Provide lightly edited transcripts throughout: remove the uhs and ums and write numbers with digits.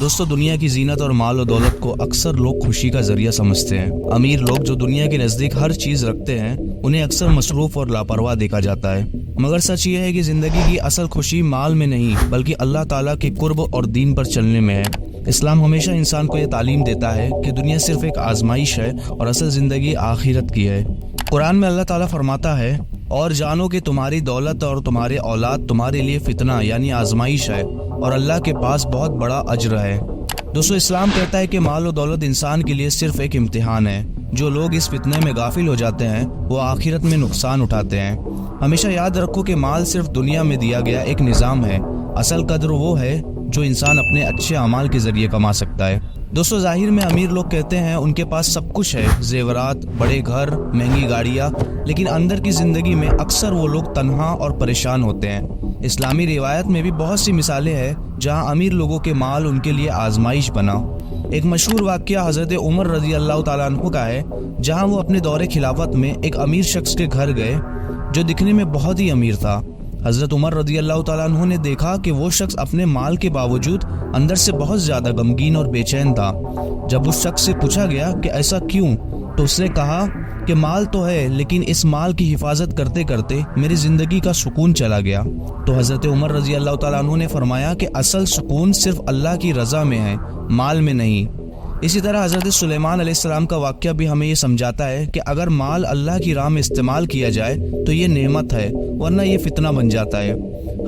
دوستو دنیا کی زینت اور مال و دولت کو اکثر لوگ خوشی کا ذریعہ سمجھتے ہیں۔ امیر لوگ جو دنیا کے نزدیک ہر چیز رکھتے ہیں انہیں اکثر مصروف اور لاپرواہ دیکھا جاتا ہے، مگر سچ یہ ہے کہ زندگی کی اصل خوشی مال میں نہیں بلکہ اللہ تعالیٰ کے قرب اور دین پر چلنے میں ہے۔ اسلام ہمیشہ انسان کو یہ تعلیم دیتا ہے کہ دنیا صرف ایک آزمائش ہے اور اصل زندگی آخرت کی ہے۔ قرآن میں اللہ تعالیٰ فرماتا ہے، اور جانو کہ تمہاری دولت اور تمہارے اولاد تمہارے لیے فتنہ یعنی آزمائش ہے اور اللہ کے پاس بہت بڑا اجر ہے۔ دوستو اسلام کہتا ہے کہ مال و دولت انسان کے لیے صرف ایک امتحان ہے۔ جو لوگ اس فتنے میں غافل ہو جاتے ہیں وہ آخرت میں نقصان اٹھاتے ہیں۔ ہمیشہ یاد رکھو کہ مال صرف دنیا میں دیا گیا ایک نظام ہے، اصل قدر وہ ہے جو انسان اپنے اچھے اعمال کے ذریعے کما سکتا ہے۔ دوستو ظاہر میں امیر لوگ کہتے ہیں ان کے پاس سب کچھ ہے، زیورات، بڑے گھر، مہنگی گاڑیاں، لیکن اندر کی زندگی میں اکثر وہ لوگ تنہا اور پریشان ہوتے ہیں۔ اسلامی روایت میں بھی بہت سی مثالیں ہیں جہاں امیر لوگوں کے مال ان کے لیے آزمائش بنا۔ ایک مشہور واقعہ حضرت عمر رضی اللہ تعالیٰ عنہ کا ہے، جہاں وہ اپنے دور خلافت میں ایک امیر شخص کے گھر گئے جو دکھنے میں بہت ہی امیر تھا۔ حضرت عمر رضی اللہ تعالیٰ عنہ نے دیکھا کہ وہ شخص اپنے مال کے باوجود اندر سے بہت زیادہ غمگین اور بے چین تھا۔ جب اس شخص سے پوچھا گیا کہ ایسا کیوں، تو اس نے کہا کہ مال تو ہے لیکن اس مال کی حفاظت کرتے کرتے میری زندگی کا سکون چلا گیا۔ تو حضرت عمر رضی اللہ تعالیٰ عنہ نے فرمایا کہ اصل سکون صرف اللہ کی رضا میں ہے، مال میں نہیں۔ اسی طرح حضرت سلیمان علیہ السلام کا واقعہ بھی ہمیں یہ سمجھاتا ہے کہ اگر مال اللہ کی راہ میں استعمال کیا جائے تو یہ نعمت ہے، ورنہ یہ فتنہ بن جاتا ہے۔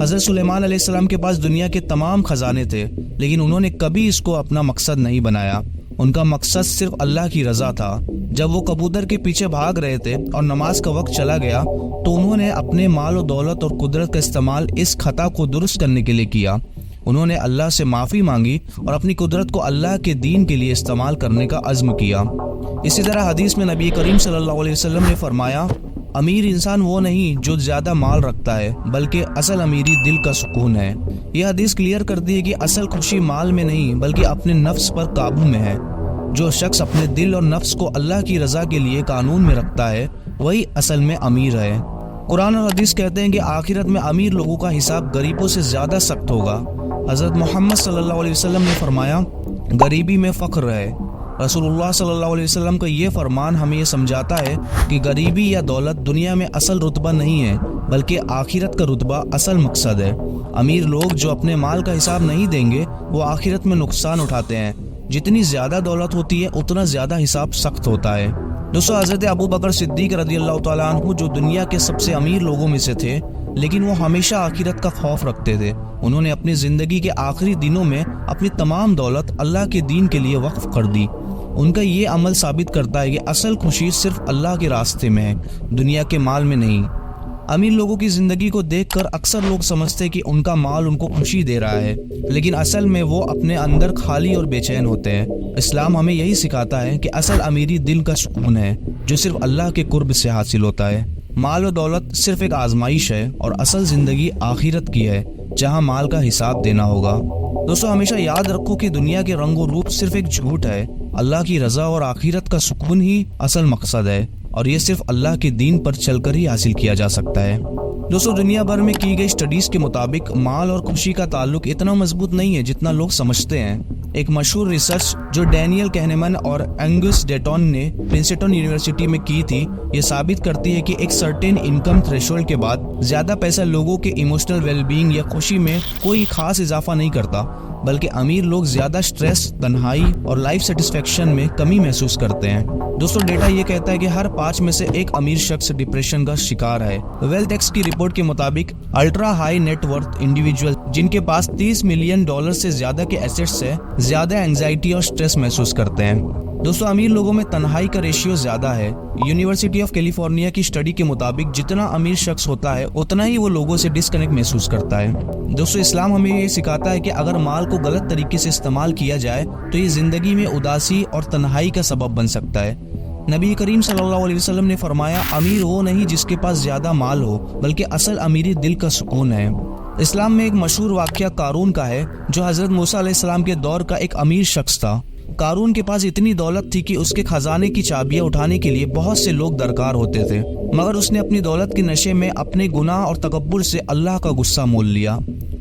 حضرت سلیمان علیہ السلام کے پاس دنیا کے تمام خزانے تھے، لیکن انہوں نے کبھی اس کو اپنا مقصد نہیں بنایا۔ ان کا مقصد صرف اللہ کی رضا تھا۔ جب وہ کبوتر کے پیچھے بھاگ رہے تھے اور نماز کا وقت چلا گیا تو انہوں نے اپنے مال و دولت اور قدرت کا استعمال اس خطا کو درست کرنے کے لیے کیا۔ انہوں نے اللہ سے معافی مانگی اور اپنی قدرت کو اللہ کے دین کے لیے استعمال کرنے کا عزم کیا۔ اسی طرح حدیث میں نبی کریم صلی اللہ علیہ وسلم نے فرمایا، امیر انسان وہ نہیں جو زیادہ مال رکھتا ہے بلکہ اصل امیری دل کا سکون ہے۔ یہ حدیث کلیئر کرتی ہے کہ اصل خوشی مال میں نہیں بلکہ اپنے نفس پر قابو میں ہے۔ جو شخص اپنے دل اور نفس کو اللہ کی رضا کے لیے قانون میں رکھتا ہے وہی اصل میں امیر ہے۔ قرآن اور حدیث کہتے ہیں کہ آخرت میں امیر لوگوں کا حساب غریبوں سے زیادہ سخت ہوگا۔ حضرت محمد صلی اللہ علیہ وسلم نے فرمایا، غریبی میں فخر ہے۔ رسول اللہ صلی اللہ علیہ وسلم کا یہ فرمان ہمیں یہ سمجھاتا ہے کہ غریبی یا دولت دنیا میں اصل رتبہ نہیں ہے بلکہ آخرت کا رتبہ اصل مقصد ہے۔ امیر لوگ جو اپنے مال کا حساب نہیں دیں گے وہ آخرت میں نقصان اٹھاتے ہیں۔ جتنی زیادہ دولت ہوتی ہے اتنا زیادہ حساب سخت ہوتا ہے۔ دوستو حضرت ابو بکر صدیق رضی اللہ تعالیٰ عنہ جو دنیا کے سب سے امیر لوگوں میں سے تھے، لیکن وہ ہمیشہ آخرت کا خوف رکھتے تھے۔ انہوں نے اپنی زندگی کے آخری دنوں میں اپنی تمام دولت اللہ کے دین کے لیے وقف کر دی۔ ان کا یہ عمل ثابت کرتا ہے کہ اصل خوشی صرف اللہ کے راستے میں ہے، دنیا کے مال میں نہیں۔ امیر لوگوں کی زندگی کو دیکھ کر اکثر لوگ سمجھتے کہ ان کا مال ان کو خوشی دے رہا ہے، لیکن اصل میں وہ اپنے اندر خالی اور بے چین ہوتے ہیں۔ اسلام ہمیں یہی سکھاتا ہے کہ اصل امیری دل کا سکون ہے جو صرف اللہ کے قرب سے حاصل ہوتا ہے۔ مال و دولت صرف ایک آزمائش ہے اور اصل زندگی آخرت کی ہے جہاں مال کا حساب دینا ہوگا۔ دوستو ہمیشہ یاد رکھو کہ دنیا کے رنگ و روپ صرف ایک جھوٹ ہے، اللہ کی رضا اور آخرت کا سکون ہی اصل مقصد ہے، اور یہ صرف اللہ کے دین پر چل کر ہی حاصل کیا جا سکتا ہے۔ دوستو دنیا بھر میں کی گئی سٹڈیز کے مطابق مال اور خوشی کا تعلق اتنا مضبوط نہیں ہے جتنا لوگ سمجھتے ہیں۔ ایک مشہور ریسرچ جو ڈینیل کہنمن اور اینگس ڈیٹون نے پرنسٹن یونیورسٹی میں کی تھی، یہ ثابت کرتی ہے کہ ایک سرٹین انکم تھریشولڈ کے بعد زیادہ پیسہ لوگوں کے ایموشنل ویل بینگ یا خوشی میں کوئی خاص اضافہ نہیں کرتا، بلکہ امیر لوگ زیادہ سٹریس، تنہائی اور لائف سیٹسفیکشن میں کمی محسوس کرتے ہیں۔ دوستو ڈیٹا یہ کہتا ہے کہ ہر 5 میں سے ایک امیر شخص ڈپریشن کا شکار ہے۔ ویلتھ ایکس کی رپورٹ کے مطابق ultra high net worth individual جن کے پاس $30 ملین سے زیادہ کے ایسٹس ہیں، زیادہ اینگزائٹی اور سٹریس محسوس کرتے ہیں۔ دوستو امیر لوگوں میں تنہائی کا ریشیو زیادہ ہے۔ یونیورسٹی آف کیلیفورنیا کی اسٹڈی کے مطابق جتنا امیر شخص ہوتا ہے اتنا ہی وہ لوگوں سے ڈسکنیکٹ محسوس کرتا ہے۔ دوستو اسلام ہمیں یہ سکھاتا ہے کہ اگر مال کو غلط طریقے سے استعمال کیا جائے تو یہ زندگی میں اداسی اور تنہائی کا سبب بن سکتا ہے۔ نبی کریم صلی اللہ علیہ وسلم نے فرمایا، امیر وہ نہیں جس کے پاس زیادہ مال ہو بلکہ اصل امیری دل کا سکون ہے۔ اسلام میں ایک مشہور واقعہ قارون کا ہے جو حضرت موسیٰ علیہ السلام کے دور کا ایک امیر شخص تھا۔ قارون کے پاس اتنی دولت تھی کہ اس کے خزانے کی چابیاں اٹھانے کے لیے بہت سے لوگ درکار ہوتے تھے، مگر اس نے اپنی دولت کے نشے میں اپنے گناہ اور تکبر سے اللہ کا غصہ مول لیا۔